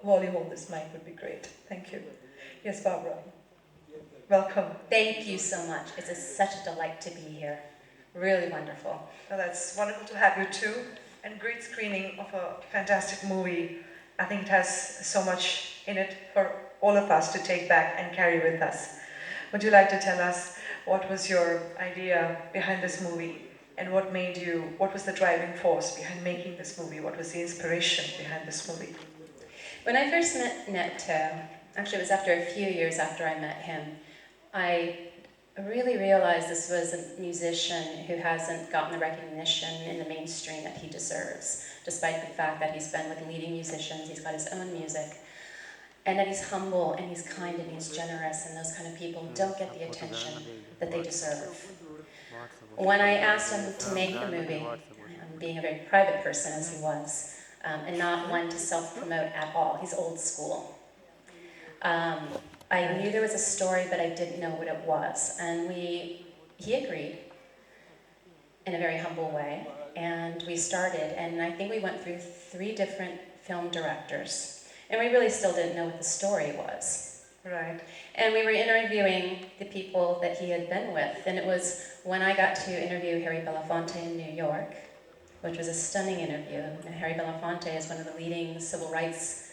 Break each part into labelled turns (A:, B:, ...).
A: volume of this mic would be great. Thank you. Yes, Barbara. Welcome.
B: Thank you so much. It's such a delight to be here. Really wonderful.
A: Well, that's wonderful to have you too. And great screening of a fantastic movie. I think it has so much in it for all of us to take back and carry with us. Would you like to tell us what was your idea behind this movie? And what was the driving force behind making this movie? What was the inspiration behind this movie?
B: When I first met Netto, actually it was after a few years after I met him, I really realized this was a musician who hasn't gotten the recognition in the mainstream that he deserves, despite the fact that he's been with leading musicians, he's got his own music, and that he's humble and he's kind and he's generous, and those kind of people don't get the attention that they deserve. When I asked him to make the movie, being a very private person as he was, and not one to self-promote at all, he's old school. I knew there was a story, but I didn't know what it was. And he agreed in a very humble way, and we started. And I think we went through 3 different film directors, and we really still didn't know what the story was.
A: Right.
B: And we were interviewing the people that he had been with, and it was when I got to interview Harry Belafonte in New York, which was a stunning interview. And Harry Belafonte is one of the leading civil rights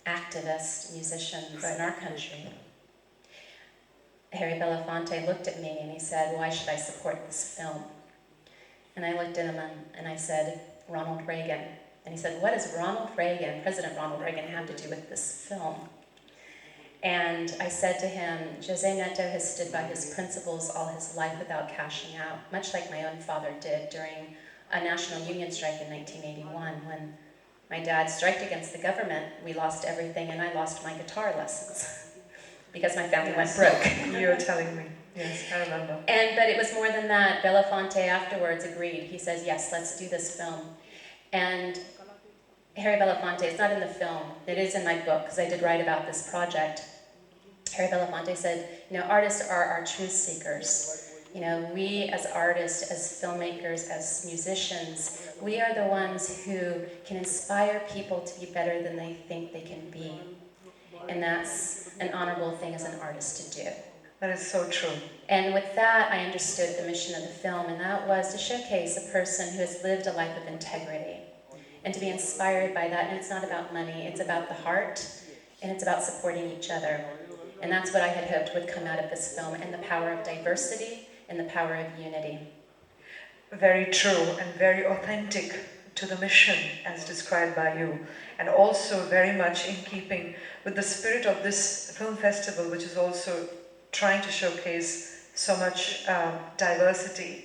B: activist musicians in our country. Harry Belafonte looked at me and he said, "Why should I support this film?" And I looked at him and I said, "Ronald Reagan." And he said, "What does Ronald Reagan, President Ronald Reagan, have to do with this film?" And I said to him, José Neto has stood by his principles all his life without cashing out, much like my own father did during a national union strike in 1981 when my dad striked against the government. We lost everything, and I lost my guitar lessons because my family went broke.
A: You were telling me. Yes, I remember.
B: But it was more than that. Belafonte afterwards agreed. He says, "Yes, let's do this film." And Harry Belafonte, it's not in the film, it is in my book, because I did write about this project. Harry Belafonte said, artists are our truth seekers. We as artists, as filmmakers, as musicians, we are the ones who can inspire people to be better than they think they can be. And that's an honorable thing as an artist to do.
A: That is so true.
B: And with that, I understood the mission of the film, and that was to showcase a person who has lived a life of integrity and to be inspired by that. And it's not about money, it's about the heart, and it's about supporting each other. And that's what I had hoped would come out of this film, and the power of diversity and the power of unity.
A: Very true and very authentic to the mission as described by you, and also very much in keeping with the spirit of this film festival, which is also trying to showcase so much diversity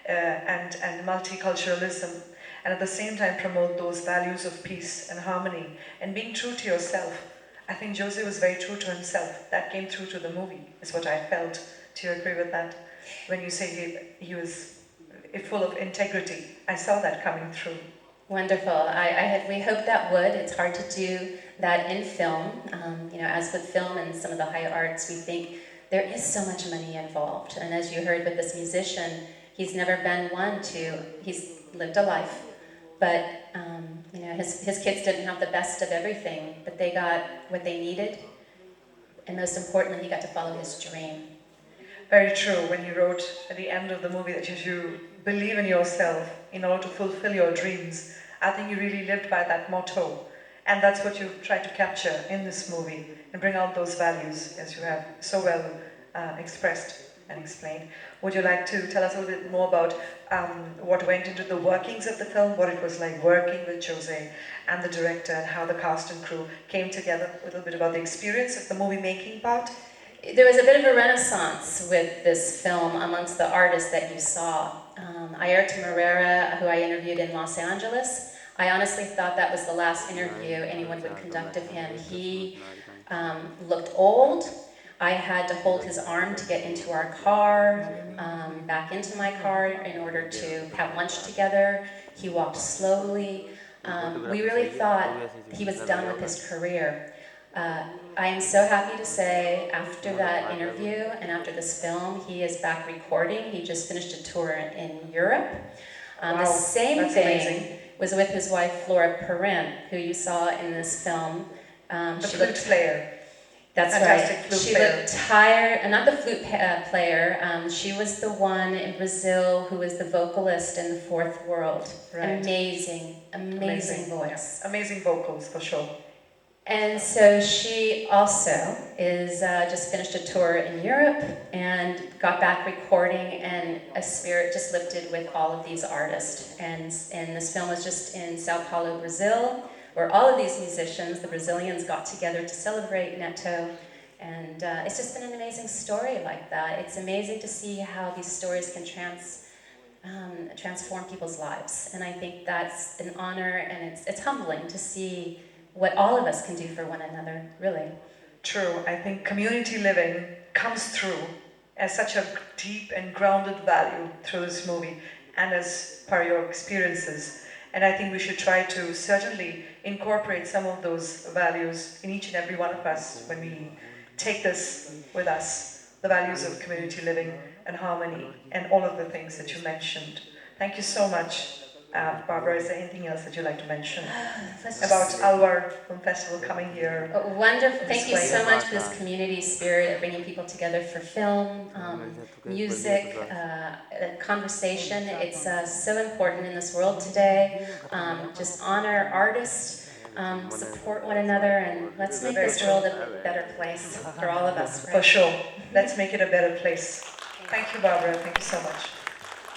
A: and multiculturalism, and at the same time promote those values of peace and harmony and being true to yourself. I think José was very true to himself. That came through to the movie, is what I felt. Do you agree with that? When you say he was full of integrity, I saw that coming through.
B: Wonderful. We hope that would. It's hard to do that in film. As with film and some of the high arts, we think there is so much money involved. And as you heard with this musician, he's never been he's lived a life, but his kids didn't have the best of everything, but they got what they needed, and most importantly, he got to follow his dream.
A: Very true. When you wrote at the end of the movie that you should believe in yourself in order to fulfill your dreams, I think you really lived by that motto, and that's what you tried to capture in this movie and bring out those values, as you have so well expressed and explained. Would you like to tell us a little bit more about what went into the workings of the film, what it was like working with José and the director, and how the cast and crew came together, a little bit about the experience of the movie-making part?
B: There was a bit of a renaissance with this film amongst the artists that you saw. Ayrton Moreira, who I interviewed in Los Angeles, I honestly thought that was the last interview anyone would conduct of him. He looked old. I had to hold his arm to get into our car, back into my car in order to have lunch together. He walked slowly. We really thought he was done with his career. I am so happy to say after that interview and after this film, he is back recording. He just finished a tour in Europe.
A: Wow,
B: the same
A: that's
B: thing
A: amazing.
B: was with his wife Flora Purim, who you saw in this film.
A: The
B: She
A: flute
B: looked
A: player.
B: That's
A: Fantastic
B: right.
A: flute
B: She
A: player.
B: looked tired, not the flute player. She was the one in Brazil who was the vocalist in the Fourth World.
A: Right.
B: Amazing voice.
A: Yeah. Amazing vocals, for sure.
B: And so she also is just finished a tour in Europe and got back recording, and a spirit just lifted with all of these artists. And this film was just in Sao Paulo, Brazil, where all of these musicians, the Brazilians, got together to celebrate Neto. And it's just been an amazing story like that. It's amazing to see how these stories can transform people's lives. And I think that's an honor, and it's humbling to see what all of us can do for one another, really.
A: True. I think community living comes through as such a deep and grounded value through this movie and as per your experiences. And I think we should try to certainly incorporate some of those values in each and every one of us when we take this with us, the values of community living and harmony and all of the things that you mentioned. Thank you so much. Barbara, is there anything else that you'd like to mention about Alvar Film Festival coming here?
B: Wonderful. Thank you so
A: Display.
B: much for this community spirit of bringing people together for film, music, conversation. It's so important in this world today. Just honor artists, support one another, and let's make this world a better place for all of us. Right?
A: For sure. Let's make it a better place. Thank you, Barbara. Thank you so much.